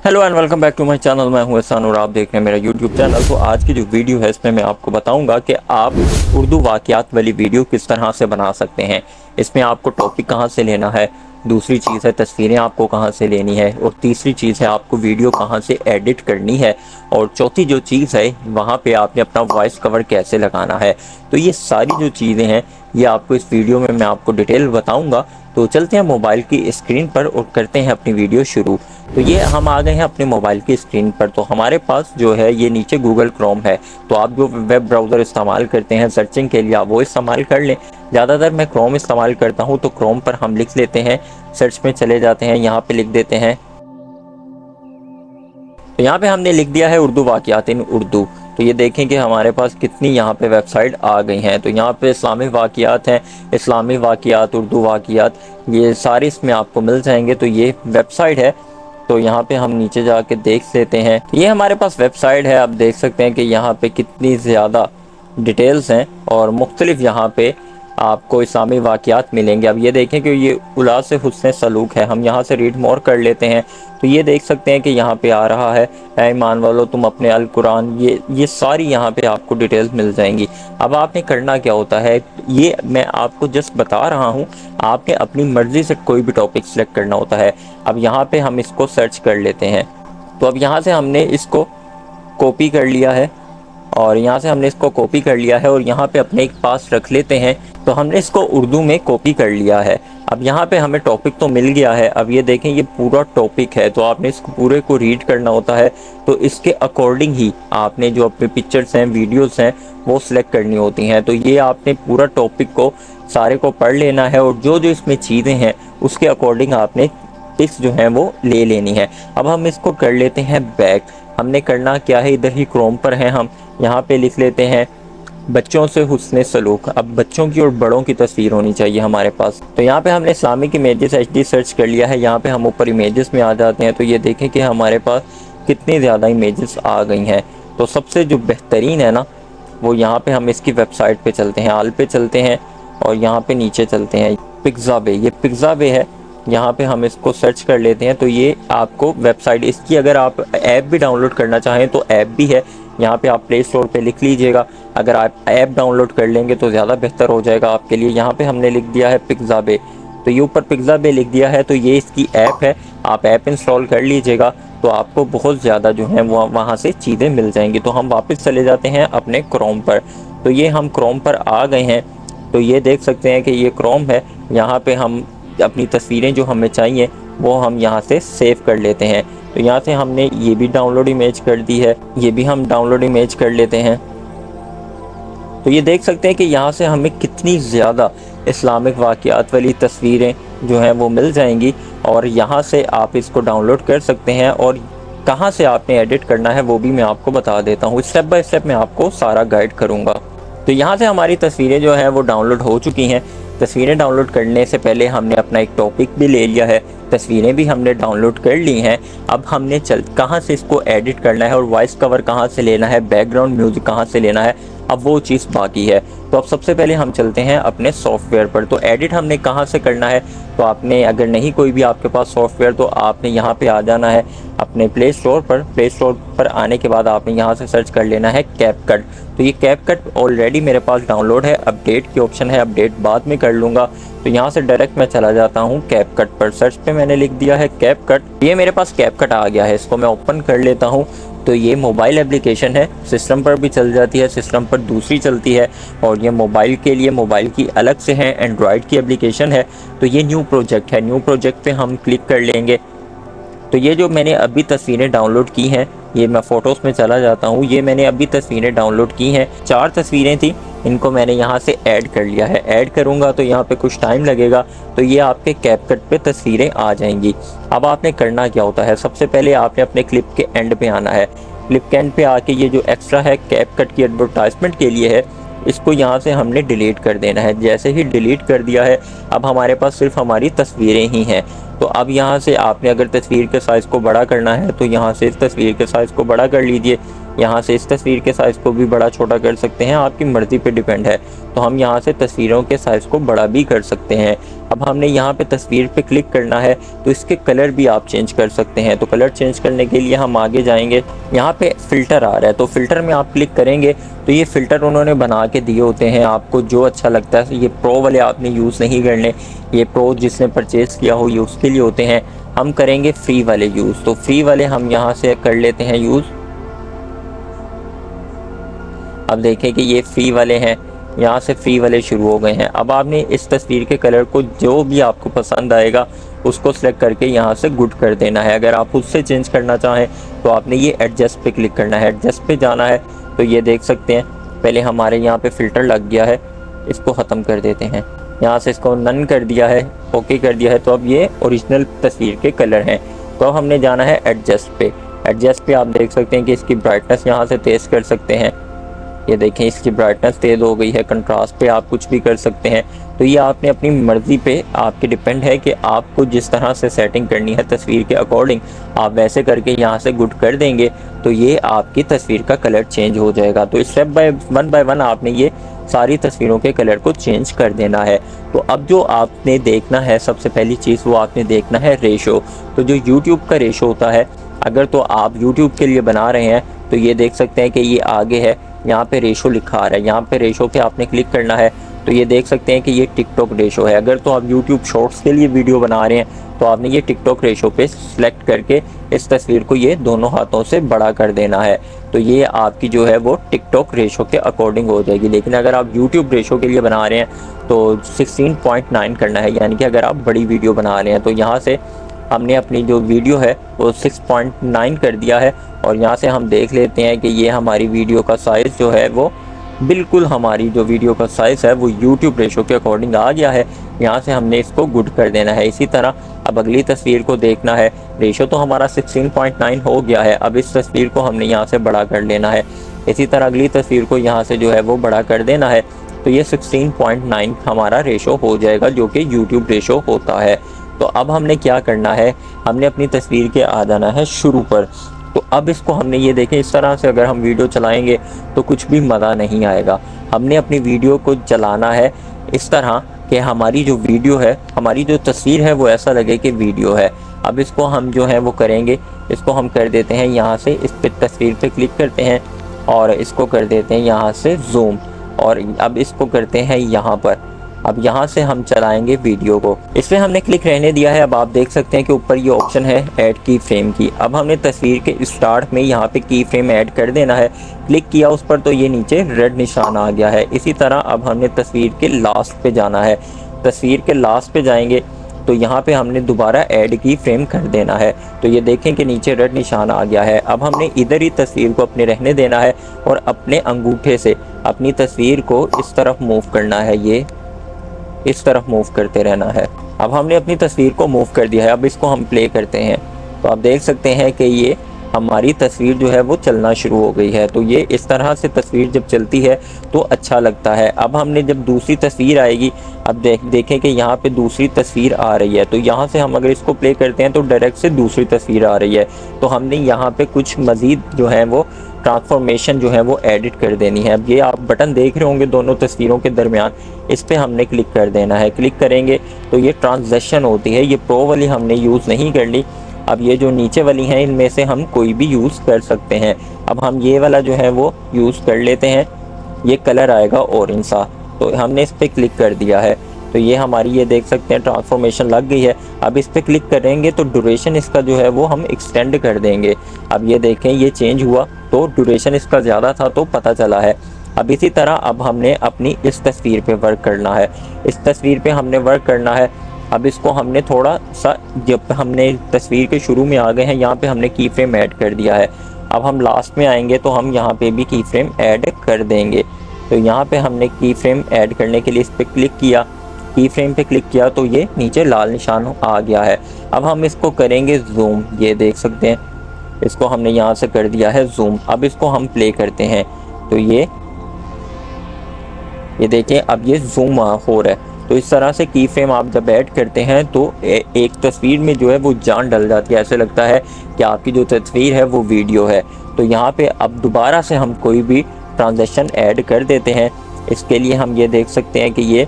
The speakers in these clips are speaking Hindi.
Hello and welcome back to my channel. मैं हूं एहसान और आप देख रहे हैं मेरा यूट्यूब चैनल। तो आज की जो वीडियो है इसमें मैं आपको बताऊंगा कि आप उर्दू वाक़यात वाली वीडियो किस तरह से बना सकते हैं। इसमें आपको टॉपिक कहां से लेना है, दूसरी चीज़ है तस्वीरें आपको कहां से लेनी है, और तीसरी चीज़ है आपको वीडियो कहां से एडिट करनी है, और चौथी जो चीज़ है वहाँ पर आपने अपना वॉइस कवर कैसे लगाना है। तो ये सारी जो चीज़ें हैं ये आपको इस वीडियो में मैं आपको डिटेल बताऊँगा। तो चलते हैं मोबाइल की स्क्रीन पर और करते हैं अपनी वीडियो शुरू। तो ये हम आ गए हैं अपने मोबाइल की स्क्रीन पर। तो हमारे पास जो है ये नीचे गूगल क्रोम है। तो आप जो वेब ब्राउज़र इस्तेमाल करते हैं सर्चिंग के लिए आप वो इस्तेमाल कर लें। ज़्यादातर मैं क्रोम इस्तेमाल करता हूँ। तो क्रोम पर हम लिख लेते हैं, सर्च में चले जाते हैं, यहाँ पे लिख देते हैं। तो यहाँ पे हमने लिख दिया है उर्दू वाक़यात इन उर्दू। तो ये देखें कि हमारे पास कितनी यहाँ पे वेबसाइट आ गई हैं। तो यहाँ पे इस्लामी वाक़यात हैं, इस्लामी वाक़यात, उर्दू वाक़यात, ये सारे इसमें आपको मिल जाएंगे। तो ये वेबसाइट है। तो यहाँ पे हम नीचे जाके देख लेते हैं, ये हमारे पास वेबसाइट है। आप देख सकते हैं कि यहाँ पे कितनी ज़्यादा डिटेल्स हैं और मुख्तलिफ यहाँ पे आपको इस्लामी वाक़यात मिलेंगे। अब ये देखें कि ये उला से हुस्न सलूक है। हम यहाँ से रीड मोर कर लेते हैं। तो ये देख सकते हैं कि यहाँ पे आ रहा है, ऐ ईमान वालो तुम अपने अल कुरान, ये सारी यहाँ पे आपको डिटेल्स मिल जाएंगी। अब आपने करना क्या होता है, ये मैं आपको जस्ट बता रहा हूँ, आपने अपनी मर्ज़ी से कोई भी टॉपिक सेलेक्ट करना होता है। अब यहाँ पे हम इसको सर्च कर लेते हैं। तो अब यहाँ से हमने इसको कॉपी कर लिया है और यहाँ से हमने इसको कॉपी कर लिया है और यहाँ पे अपने एक पास रख लेते हैं। तो हमने इसको उर्दू में कॉपी कर लिया है। अब यहाँ पे हमें टॉपिक तो मिल गया है। अब ये देखें ये पूरा टॉपिक है। तो आपने इसको पूरे को रीड करना होता है। तो इसके अकॉर्डिंग ही आपने जो अपने पिक्चर्स हैं, वीडियोस हैं, वो सिलेक्ट करनी होती हैं। तो ये आपने पूरा टॉपिक को सारे को पढ़ लेना है और जो जो इसमें चीज़ें हैं उसके अकॉर्डिंग आपने टिप्स जो हैं वो ले लेनी है। अब हम इसको कर लेते हैं बैक। हमने करना क्या है, इधर ही क्रोम पर है, हम यहाँ पे लिख लेते हैं बच्चों से हुस्न सलूक। अब बच्चों की और बड़ों की तस्वीर होनी चाहिए हमारे पास। तो यहाँ पे हमने इस्लामिक इमेजेस HD सर्च कर लिया है। यहाँ पे हम ऊपर इमेजेस में आ जाते हैं। तो ये देखें कि हमारे पास कितनी ज़्यादा इमेजेस आ गई हैं। तो सबसे जो बेहतरीन है ना, वो यहाँ पे हम इसकी वेबसाइट पे चलते हैं, आल पे चलते हैं और यहाँ पे नीचे चलते हैं, पिक्ज़ाबे, ये पिक्ज़ाबे है। यहाँ पे हम इसको सर्च कर लेते हैं। तो ये आपको वेबसाइट इसकी, अगर आप ऐप भी डाउनलोड करना चाहें तो ऐप भी है। यहाँ पे आप प्ले स्टोर पे लिख लीजिएगा। अगर आप ऐप डाउनलोड कर लेंगे तो ज़्यादा बेहतर हो जाएगा आपके लिए। यहाँ पे हमने लिख दिया है पिक्ज़ाबे। तो ये ऊपर पिक्ज़ाबे लिख दिया है। तो ये इसकी ऐप है, आप ऐप इंस्टॉल कर लीजिएगा। तो आपको बहुत ज़्यादा जो है वो वहाँ से चीज़ें मिल जाएंगी। तो हम वापस चले जाते हैं अपने क्रोम पर। तो ये हम क्रोम पर आ गए हैं। तो ये देख सकते हैं कि ये क्रोम है। यहाँ पे हम अपनी तस्वीरें जो हमें चाहिए वो हम यहाँ से सेव कर लेते हैं। तो यहाँ से हमने ये भी डाउनलोड इमेज कर दी है, ये भी हम डाउनलोड इमेज कर लेते हैं। तो ये देख सकते हैं कि यहाँ से हमें कितनी ज़्यादा इस्लामिक वाक़यात वाली तस्वीरें जो हैं वो मिल जाएंगी और यहाँ से आप इसको डाउनलोड कर सकते हैं। और कहाँ से आपने एडिट करना है वो भी मैं आपको बता देता हूँ, स्टेप बाय स्टेप मैं आपको सारा गाइड करूँगा। तो यहाँ से हमारी तस्वीरें जो हैं वो डाउनलोड हो चुकी हैं। तस्वीरें डाउनलोड करने से पहले हमने अपना एक टॉपिक भी ले लिया है, तस्वीरें भी हमने डाउनलोड कर ली हैं। अब हमने कहाँ से इसको एडिट करना है और वॉइस कवर कहाँ से लेना है, बैकग्राउंड म्यूज़िक कहाँ से लेना है, अब वो चीज़ बाकी है। तो अब सबसे पहले हम चलते हैं अपने सॉफ्टवेयर पर। तो एडिट हमने कहाँ से करना है, तो आपने अगर नहीं कोई भी आपके पास सॉफ्टवेयर तो आपने यहाँ पे आ जाना है अपने प्ले स्टोर पर। प्ले स्टोर पर आने के बाद आपने यहाँ से सर्च कर लेना है कैपकट। तो ये कैपकट ऑलरेडी मेरे पास डाउनलोड है, अपडेट की ऑप्शन है, अपडेट बाद में कर लूँगा। तो यहाँ से डायरेक्ट मैं चला जाता हूँ कैपकट पर। सर्च पे मैंने लिख दिया है कैपकट। ये मेरे पास कैपकट आ गया है, इसको मैं ओपन कर लेता हूँ। तो ये मोबाइल एप्लीकेशन है, सिस्टम पर भी चल जाती है, सिस्टम पर दूसरी चलती है और ये मोबाइल के लिए मोबाइल की अलग से है, एंड्रॉयड की एप्लीकेशन है। तो ये न्यू प्रोजेक्ट है, न्यू प्रोजेक्ट पे हम क्लिक कर लेंगे। तो ये जो मैंने अभी तस्वीरें डाउनलोड की हैं, ये मैं फ़ोटोज़ में चला जाता हूँ, ये मैंने अभी तस्वीरें डाउनलोड की हैं, 4 तस्वीरें थी, इनको मैंने यहाँ से ऐड कर लिया है। ऐड करूँगा तो यहाँ पे कुछ टाइम लगेगा। तो ये आपके कैपकट पे तस्वीरें आ जाएंगी। अब आपने करना क्या होता है, सबसे पहले आपने अपने क्लिप के एंड पे आना है। क्लिप के एंड पे आके ये जो एक्स्ट्रा है कैपकट की एडवर्टाइजमेंट के लिए है, इसको यहाँ से हमने डिलीट कर देना है। जैसे ही डिलीट कर दिया है, अब हमारे पास सिर्फ हमारी तस्वीरें ही हैं। तो अब यहाँ से आपने अगर तस्वीर के साइज़ को बड़ा करना है तो यहाँ से इस तस्वीर के साइज़ को बड़ा कर लीजिए। यहाँ से इस तस्वीर के साइज़ को भी बड़ा छोटा कर सकते हैं, आपकी मर्ज़ी पे डिपेंड है। तो हम यहाँ से तस्वीरों के साइज़ को बड़ा भी कर सकते हैं। अब हमने यहाँ पे तस्वीर पे क्लिक करना है तो इसके कलर भी आप चेंज कर सकते हैं। तो कलर चेंज करने के लिए हम आगे जाएंगे, यहाँ पे फ़िल्टर आ रहा है, तो फ़िल्टर में आप क्लिक करेंगे तो ये फ़िल्टर उन्होंने बना के दिए होते हैं, आपको जो अच्छा लगता है। ये प्रो वाले आपने यूज़ नहीं करने, ये प्रो जिसने परचेज़ किया हो ये उसके लिए होते हैं। हम करेंगे फ्री वाले यूज़, तो फ्री वाले हम यहाँ से कर लेते हैं यूज़। अब देखें कि ये फ्री वाले हैं, यहाँ से फ्री वाले शुरू हो गए हैं। अब आपने इस तस्वीर के कलर को जो भी आपको पसंद आएगा उसको सेलेक्ट करके यहाँ से गुड कर देना है। अगर आप उससे चेंज करना चाहें तो आपने ये एडजस्ट पे क्लिक करना है, एडजस्ट पे जाना है। तो ये देख सकते हैं पहले हमारे यहाँ पे फ़िल्टर लग गया है, इसको ख़त्म कर देते हैं। यहाँ से इसको नन कर दिया है, ओके कर दिया है। तो अब ये ओरिजिनल तस्वीर के कलर हैं। तो अब हमने जाना है एडजस्ट पे। एडजस्ट पे आप देख सकते हैं कि इसकी ब्राइटनेस यहाँ से तेज़ कर सकते हैं। ये देखें इसकी ब्राइटनेस तेज़ हो गई है। कंट्रास्ट पे आप कुछ भी कर सकते हैं। तो ये आपने अपनी मर्ज़ी पे आपके डिपेंड है कि आपको जिस तरह से सेटिंग करनी है तस्वीर के अकॉर्डिंग आप वैसे करके यहाँ से गुड कर देंगे तो ये आपकी तस्वीर का कलर चेंज हो जाएगा। तो स्टेप बाय वन आपने ये सारी तस्वीरों के कलर को चेंज कर देना है। तो अब जो आपने देखना है सबसे पहली चीज़ वो आपने देखना है रेशो। तो जो यूट्यूब का रेशो होता है, अगर तो आप यूट्यूब के लिए बना रहे हैं तो ये देख सकते हैं कि ये आगे है, यहाँ पे रेशो लिखा आ रहा है। यहाँ पे रेशो पे आपने क्लिक करना है तो ये देख सकते हैं कि ये टिकटॉक रेशो है। अगर तो आप यूट्यूब शॉर्ट्स के लिए वीडियो बना रहे हैं तो आपने ये टिकटॉक रेशो पे सिलेक्ट करके इस तस्वीर को ये दोनों हाथों से बड़ा कर देना है। तो ये आपकी जो है वो टिकटॉक रेशो के अकॉर्डिंग हो जाएगी। लेकिन अगर आप यूट्यूब रेशो के लिए बना रहे हैं तो 16.9 करना है, यानी कि अगर आप बड़ी वीडियो बना रहे हैं। तो यहाँ से हमने अपनी जो वीडियो है वो 6.9 कर दिया है और यहाँ से हम देख लेते हैं कि ये हमारी वीडियो का साइज़ जो है वो बिल्कुल हमारी जो वीडियो का साइज़ है वो यूट्यूब रेशो के अकॉर्डिंग आ गया है। यहाँ से हमने इसको गुड कर देना है। इसी तरह अब अगली तस्वीर को देखना है। रेशो तो हमारा 16.9 हो गया है। अब इस तस्वीर को हमने यहाँ से बड़ा कर लेना है। इसी तरह अगली तस्वीर को यहाँ से जो है वो बड़ा कर देना है। तो ये 16.9 हमारा रेशो हो जाएगा जो कि यूट्यूब रेशो होता है। तो अब हमने क्या करना है, हमने अपनी तस्वीर के आ जाना है शुरू पर। तो अब इसको हमने ये देखें इस तरह से अगर हम वीडियो चलाएंगे तो कुछ भी मज़ा नहीं आएगा। हमने अपनी वीडियो को चलाना है इस तरह कि हमारी जो वीडियो है, हमारी जो तस्वीर है वो ऐसा लगे कि वीडियो है। अब इसको हम जो है वो करेंगे, इसको हम कर देते हैं यहाँ से, इस पर तस्वीर पे क्लिक करते हैं और इसको कर देते हैं यहाँ से जूम, और अब इसको करते हैं यहाँ पर। अब यहाँ से हम चलाएंगे वीडियो को। इस पर हमने क्लिक रहने दिया है। अब आप देख सकते हैं कि ऊपर ये ऑप्शन है ऐड की फ्रेम की। अब हमने तस्वीर के स्टार्ट में यहाँ पे की फ्रेम ऐड कर देना है। क्लिक किया उस पर तो ये नीचे रेड निशान आ गया है। इसी तरह अब हमने तस्वीर के लास्ट पे जाना है। तस्वीर के लास्ट पे जाएंगे तो यहाँ पे हमने दोबारा ऐड की फ्रेम कर देना है। तो ये देखें कि नीचे रेड निशान आ गया है। अब हमने इधर ही तस्वीर को अपने रहने देना है और अपने अंगूठे से अपनी तस्वीर को इस तरफ मूव करना है, ये इस तरफ मूव करते रहना है। अब हमने अपनी तस्वीर को मूव कर दिया है। अब इसको हम प्ले करते हैं तो आप देख सकते हैं कि ये हमारी तस्वीर जो है वो चलना शुरू हो गई है। तो ये इस तरह से तस्वीर जब चलती है तो अच्छा लगता है। अब हमने जब दूसरी तस्वीर आएगी, अब देखें कि यहाँ पे दूसरी तस्वीर आ रही है। तो यहाँ से हम अगर इसको प्ले करते हैं तो डायरेक्ट से दूसरी तस्वीर आ रही है। तो हमने यहाँ पे कुछ मज़ीद जो है वो ट्रांसफॉर्मेशन जो है वो एडिट कर देनी है। अब ये आप बटन देख रहे होंगे दोनों तस्वीरों के दरमियान, इस पर हमने क्लिक कर देना है। क्लिक करेंगे तो ये ट्रांजिशन होती है। ये प्रो वाली हमने यूज़ नहीं करनी। अब ये जो नीचे वाली हैं इनमें से हम कोई भी यूज़ कर सकते हैं। अब हम ये वाला जो है वो यूज़ कर लेते हैं। ये कलर आएगा ऑरेंज सा, तो हमने इस पर क्लिक कर दिया है। तो ये हमारी ये देख सकते हैं ट्रांसफॉर्मेशन लग गई है। अब इस पर क्लिक करेंगे तो ड्यूरेशन इसका जो है वो हम एक्सटेंड कर देंगे। अब ये देखें ये चेंज हुआ, तो ड्यूरेशन इसका ज़्यादा था तो पता चला है। अब इसी तरह अब हमने अपनी इस तस्वीर पे वर्क करना है। इस तस्वीर पे हमने वर्क करना है। अब इसको हमने थोड़ा सा, जब हमने तस्वीर के शुरू में आ गए हैं यहाँ पे हमने की फ्रेम ऐड कर दिया है। अब हम लास्ट में आएंगे तो हम यहाँ पे भी की फ्रेम ऐड कर देंगे। तो यहाँ पे हमने की फ्रेम ऐड करने के लिए इस पर क्लिक किया, की फ्रेम पे क्लिक किया तो ये नीचे लाल निशान आ गया है। अब हम इसको करेंगे जूम, ये देख सकते हैं इसको हमने यहाँ से कर दिया है जूम। अब इसको हम प्ले करते हैं तो ये देखें अब ये जूम हो रहा है। तो इस तरह से की फ्रेम आप जब ऐड करते हैं तो एक तस्वीर में जो है वो जान डल जाती है, ऐसे लगता है कि आपकी जो तस्वीर है वो वीडियो है। तो यहाँ पे अब दोबारा से हम कोई भी ट्रांजेक्शन ऐड कर देते हैं। इसके लिए हम ये देख सकते हैं कि ये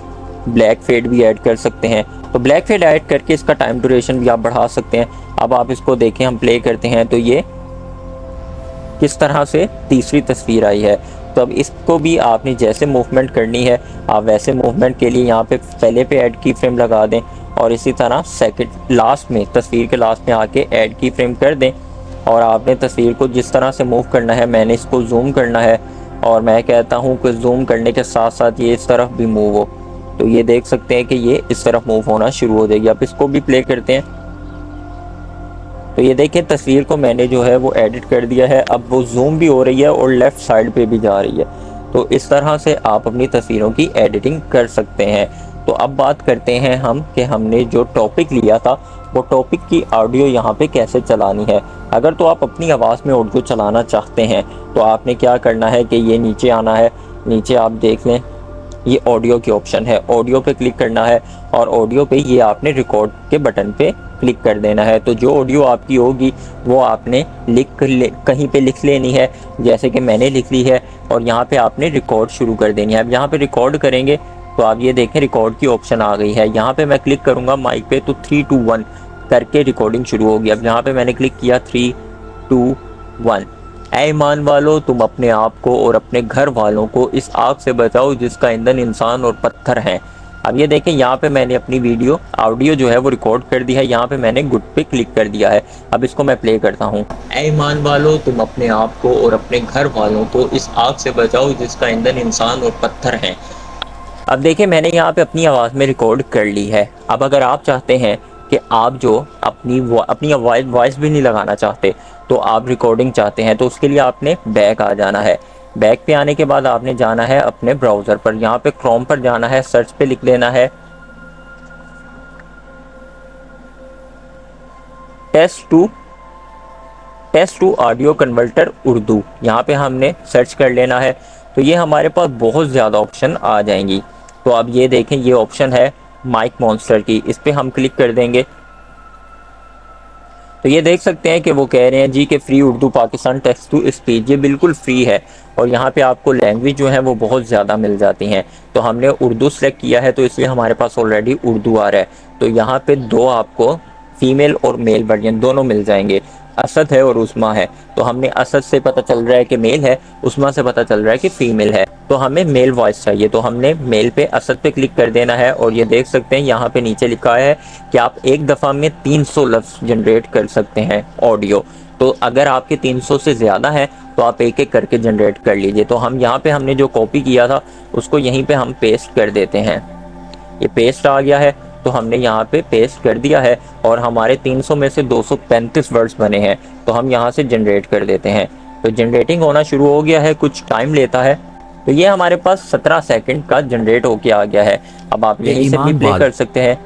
ब्लैक फेड भी ऐड कर सकते हैं। तो ब्लैक फेड ऐड करके इसका टाइम ड्यूरेशन भी आप बढ़ा सकते हैं। अब आप इसको देखें, हम प्ले करते हैं तो ये किस तरह से तीसरी तस्वीर आई है। तो अब इसको भी आपने जैसे मूवमेंट करनी है आप वैसे मूवमेंट के लिए यहाँ पे पहले पे ऐड की फ्रेम लगा दें और इसी तरह सेकंड लास्ट में, तस्वीर के लास्ट में आके ऐड की फ्रेम कर दें। और आपने तस्वीर को जिस तरह से मूव करना है, मैंने इसको जूम करना है और मैं कहता हूँ कि जूम करने के साथ साथ ये इस तरफ भी मूव हो। तो ये देख सकते हैं कि ये इस तरफ मूव होना शुरू हो जाएगी। अब इसको भी प्ले करते हैं तो ये देखिए तस्वीर को मैंने जो है वो एडिट कर दिया है। अब वो जूम भी हो रही है और लेफ़्ट साइड पे भी जा रही है। तो इस तरह से आप अपनी तस्वीरों की एडिटिंग कर सकते हैं। तो अब बात करते हैं हम कि हमने जो टॉपिक लिया था वो टॉपिक की ऑडियो यहाँ पे कैसे चलानी है। अगर तो आप अपनी आवाज़ में ऑडियो चलाना चाहते हैं तो आपने क्या करना है कि ये नीचे आना है। नीचे आप देख लें ये ऑडियो की ऑप्शन है, ऑडियो पे क्लिक करना है और ऑडियो पे ये आपने रिकॉर्ड के बटन पे क्लिक कर देना है। तो जो ऑडियो आपकी होगी वो आपने कहीं पे लिख लेनी है, जैसे कि मैंने लिख ली है, और यहाँ पे आपने रिकॉर्ड शुरू कर देनी है। अब यहाँ पे रिकॉर्ड करेंगे तो आप ये देखें रिकॉर्ड की ऑप्शन आ गई है। यहाँ पे मैं क्लिक करूँगा माइक पे तो 3 2 1 करके रिकॉर्डिंग शुरू होगी। अब यहाँ पे मैंने क्लिक किया 3 2 1। ऐ ईमान वालों, तुम अपने आप को और अपने घर वालों को इस आग से बचाओ जिसका ईंधन इंसान और पत्थर हैं। अब ये देखें यहाँ पे मैंने अपनी वीडियो ऑडियो जो है वो रिकॉर्ड कर दी है। यहाँ पे मैंने गुड पे क्लिक कर दिया है। अब इसको मैं प्ले करता हूँ। ऐ ईमान वालों, तुम अपने आप को और अपने घर वालों को इस आग से बचाओ जिसका ईंधन इंसान और पत्थर हैं। अब देखिए मैंने यहाँ पे अपनी आवाज़ में रिकॉर्ड कर ली है। अब अगर आप चाहते हैं कि आप जो अपनी वॉइस भी नहीं लगाना चाहते, तो आप रिकॉर्डिंग चाहते हैं, तो उसके लिए आपने बैक आ जाना है। बैक पे आने के बाद आपने जाना है अपने ब्राउज़र पर। यहाँ पे क्रोम पर जाना है, सर्च पे लिख लेना है text to audio converter Urdu. यहाँ पे हमने सर्च कर लेना है। तो ये हमारे पास बहुत ज़्यादा ऑप्शन आ जाएंगी। तो अब ये देखें ये ऑप्शन है माइक मॉन्स्टर की, इस पर हम क्लिक कर देंगे तो ये देख सकते हैं कि वो कह रहे हैं जी कि free Urdu Pakistan text to speech. ये बिल्कुल फ्री है और यहाँ पे आपको लैंग्वेज जो है वो बहुत ज़्यादा मिल जाती हैं। तो हमने उर्दू सेलेक्ट किया है तो इसलिए हमारे पास ऑलरेडी उर्दू आ रहा है। तो यहाँ पे दो आपको फीमेल और मेल वर्जन दोनों मिल जाएंगे, असद है और उस्मा है। तो हमने असद से पता चल रहा है कि मेल है, उस्मा से पता चल रहा है कि फीमेल है। तो हमें मेल वॉइस चाहिए, तो हमने मेल पे असद पे क्लिक कर देना है। और ये देख सकते हैं यहाँ पे नीचे लिखा है कि आप एक दफ़ा में 300 लफ्ज़ जनरेट कर सकते हैं ऑडियो। तो अगर आपके 300 से ज़्यादा है तो आप एक एक करके जनरेट कर लीजिए। तो हम यहाँ पे हमने जो कॉपी किया था उसको यहीं पे हम पेस्ट कर देते हैं। ये पेस्ट आ गया है तो हमने यहाँ पे पेस्ट कर दिया है और हमारे 300 में से 235 वर्ड्स बने हैं। तो हम यहाँ से जनरेट कर देते हैं। तो जनरेटिंग होना शुरू हो गया है, कुछ टाइम लेता है। तो ये हमारे पास 17 सेकंड का जनरेट होके आ गया है। अब आप यहीं से भी प्ले कर सकते हैं।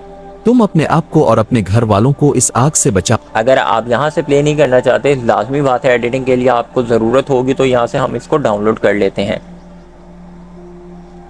तुम अपने आप को और अपने घर वालों को इस आग से बचाओ। अगर आप यहाँ से प्ले नहीं करना चाहते, लाजमी बात है एडिटिंग के लिए आपको ज़रूरत होगी, तो यहाँ से हम इसको डाउनलोड कर लेते हैं।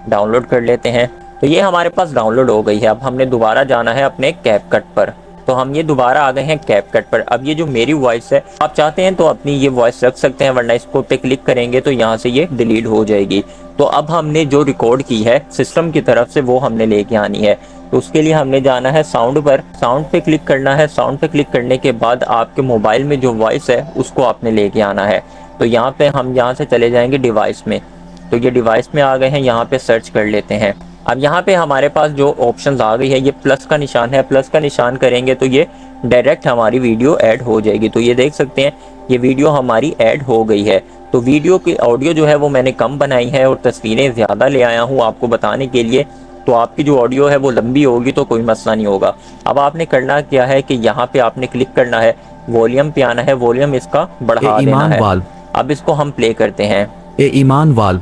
डाउनलोड कर लेते हैं तो ये हमारे पास डाउनलोड हो गई है। अब हमने दोबारा जाना है अपने कैपकट पर। तो हम ये दोबारा आ गए हैं कैपकट पर। अब ये जो मेरी वॉइस है, आप चाहते हैं तो अपनी ये वॉइस रख सकते हैं, वरना इसको पे क्लिक करेंगे तो यहाँ से ये डिलीट हो जाएगी। तो अब हमने जो रिकॉर्ड की है सिस्टम की तरफ से वो हमने लेके आनी है। तो उसके लिए हमने जाना है साउंड पर, साउंड पे क्लिक करना है। साउंड पे क्लिक करने के बाद आपके मोबाइल में जो वॉइस है उसको आपने लेके आना है। तो यहाँ पे हम यहाँ से चले जाएंगे डिवाइस में। तो ये डिवाइस में आ गए हैं, यहाँ पे सर्च कर लेते हैं। अब यहाँ पे हमारे पास जो ऑप्शंस आ गई है, ये प्लस का निशान है, प्लस का निशान करेंगे तो ये डायरेक्ट हमारी वीडियो ऐड हो जाएगी। तो ये देख सकते हैं ये वीडियो हमारी ऐड हो गई है। तो वीडियो की ऑडियो जो है वो मैंने कम बनाई है और तस्वीरें ज़्यादा ले आया हूँ आपको बताने के लिए। तो आपकी जो ऑडियो है वो लंबी होगी तो कोई मसला नहीं होगा। अब आपने करना क्या है कि यहाँ पे आपने क्लिक करना है, वॉल्यूम पे आना है, वॉल्यूम इसका बढ़ा देना है। अब इसको हम प्ले करते हैं। ए ईमान वाल,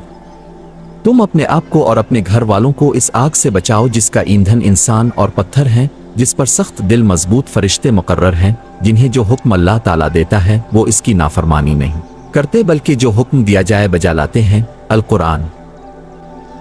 तुम अपने आप को और अपने घर वालों को इस आग से बचाओ जिसका ईंधन इंसान और पत्थर हैं, जिस पर सख्त दिल मजबूत फरिश्ते मुकर्रर हैं, जिन्हें जो हुक्म अल्लाह ताला देता है वो इसकी नाफरमानी नहीं करते बल्कि जो हुक्म दिया जाए बजा लाते हैं। अल कुरान।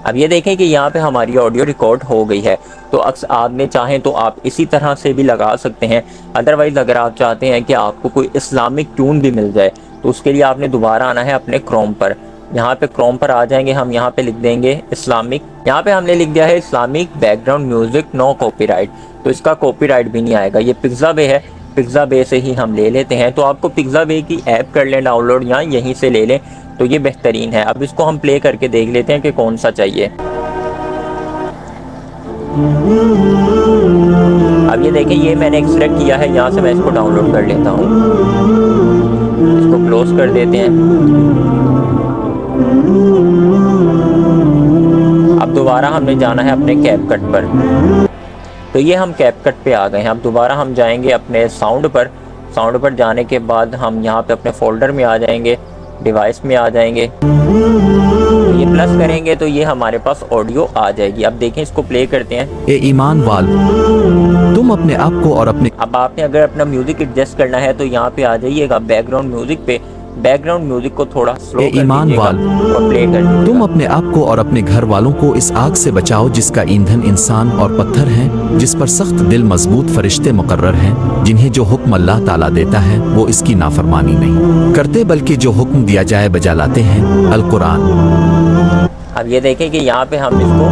अब ये देखें कि यहाँ पे हमारी ऑडियो रिकॉर्ड हो गई है। तो आपने चाहें तो आप इसी तरह से भी लगा सकते हैं। अदरवाइज़ अगर आप चाहते हैं कि आपको कोई इस्लामिक ट्यून भी मिल जाए तो उसके लिए आपने दोबारा आना है अपने क्रोम पर। यहाँ पे क्रोम पर आ जाएंगे हम, यहाँ पे लिख देंगे इस्लामिक, यहाँ पे हमने लिख दिया है Islamic background music no copyright. तो इसका कॉपीराइट भी नहीं आएगा। ये पिक्साबे है, पिक्साबे से ही हम ले लेते हैं। तो आपको पिक्साबे की ऐप कर लें डाउनलोड या यहीं से ले लें तो ये बेहतरीन है। अब इसको हम प्ले करके देख लेते हैं कि कौन सा चाहिए। अब ये देखें, ये मैंने एक्सट्रैक्ट किया है, यहाँ से मैं इसको डाउनलोड कर लेता हूँ। इसको क्लोज कर देते हैं। अब दोबारा हमने जाना है अपने कैपकट पर। तो ये हम कैपकट पे आ गए हैं। अब दोबारा हम जाएंगे अपने साउंड पर। साउंड पर जाने के बाद हम यहाँ पे अपने फोल्डर में आ जाएंगे, डिवाइस में आ जाएंगे, ये प्लस करेंगे तो ये हमारे पास ऑडियो आ जाएगी। अब देखें, इसको प्ले करते हैं। ए ईमान वाल, तुम अपने आप को और अपने अब आपने अगर अपना म्यूजिक एडजस्ट करना है तो यहाँ पे आ जाइएगा बैकग्राउंड म्यूजिक पे। बैकग्राउंड म्यूजिक को थोड़ा स्लो कर ईमान दीजिएगा वाल, और प्ले कर दीजिएगा। तुम अपने आप को और अपने घर वालों को इस आग से बचाओ जिसका ईंधन इंसान और पत्थर है, जिस पर सख्त दिल मजबूत फरिश्ते मुकर्रर हैं, जिन्हें जो हुक्म अल्लाह ताला देता है वो इसकी नाफरमानी नहीं करते बल्कि जो हुक्म दिया जाए बजा लाते हैं। अल कुरान। अब ये देखें कि यहाँ पे हम इसको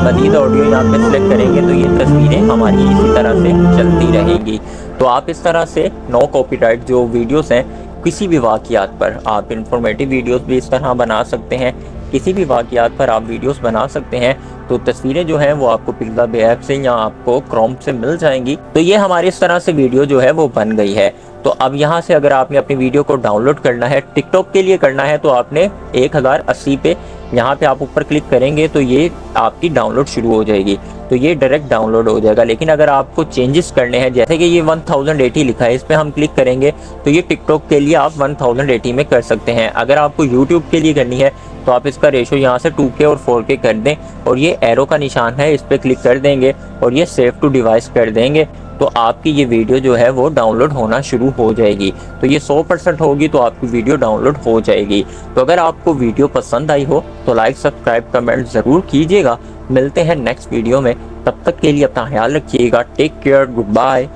मज़ीद ऑडियो यहाँ पे सिलेक्ट करेंगे तो ये तस्वीरें हमारी इसी तरह से चलती रहेंगी। तो आप इस तरह से नो कॉपीराइट जो वीडियोस हैं किसी भी वाक़ियात पर, आप इंफॉर्मेटिव वीडियोस भी इस तरह बना सकते हैं। किसी भी वाक़ियात पर आप वीडियोस बना सकते हैं। तो तस्वीरें जो हैं वो आपको पिक्साबे ऐप से या आपको क्रोम से मिल जाएंगी। तो ये हमारी इस तरह से वीडियो जो है वो बन गई है। तो अब यहाँ से अगर आपने अपनी वीडियो को डाउनलोड करना है, टिकटॉक के लिए करना है, तो आपने 1080 पे यहाँ पे आप ऊपर क्लिक करेंगे तो ये आपकी डाउनलोड शुरू हो जाएगी। तो ये डायरेक्ट डाउनलोड हो जाएगा। लेकिन अगर आपको चेंजेस करने हैं, जैसे कि ये 1080 लिखा है, इस पर हम क्लिक करेंगे तो ये टिकटॉक के लिए आप 1080 में कर सकते हैं। अगर आपको यूट्यूब के लिए करनी है तो आप इसका रेशो यहाँ से 2K और 4K कर दें और ये एरो का निशान है, इस पर क्लिक कर देंगे और ये सेव टू डिवाइस कर देंगे तो आपकी ये वीडियो जो है वो डाउनलोड होना शुरू हो जाएगी। तो ये 100% होगी तो आपकी वीडियो डाउनलोड हो जाएगी। तो अगर आपको वीडियो पसंद आई हो तो लाइक, सब्सक्राइब, कमेंट ज़रूर कीजिएगा। मिलते हैं नेक्स्ट वीडियो में, तब तक के लिए अपना ख्याल रखिएगा। Take care, good bye.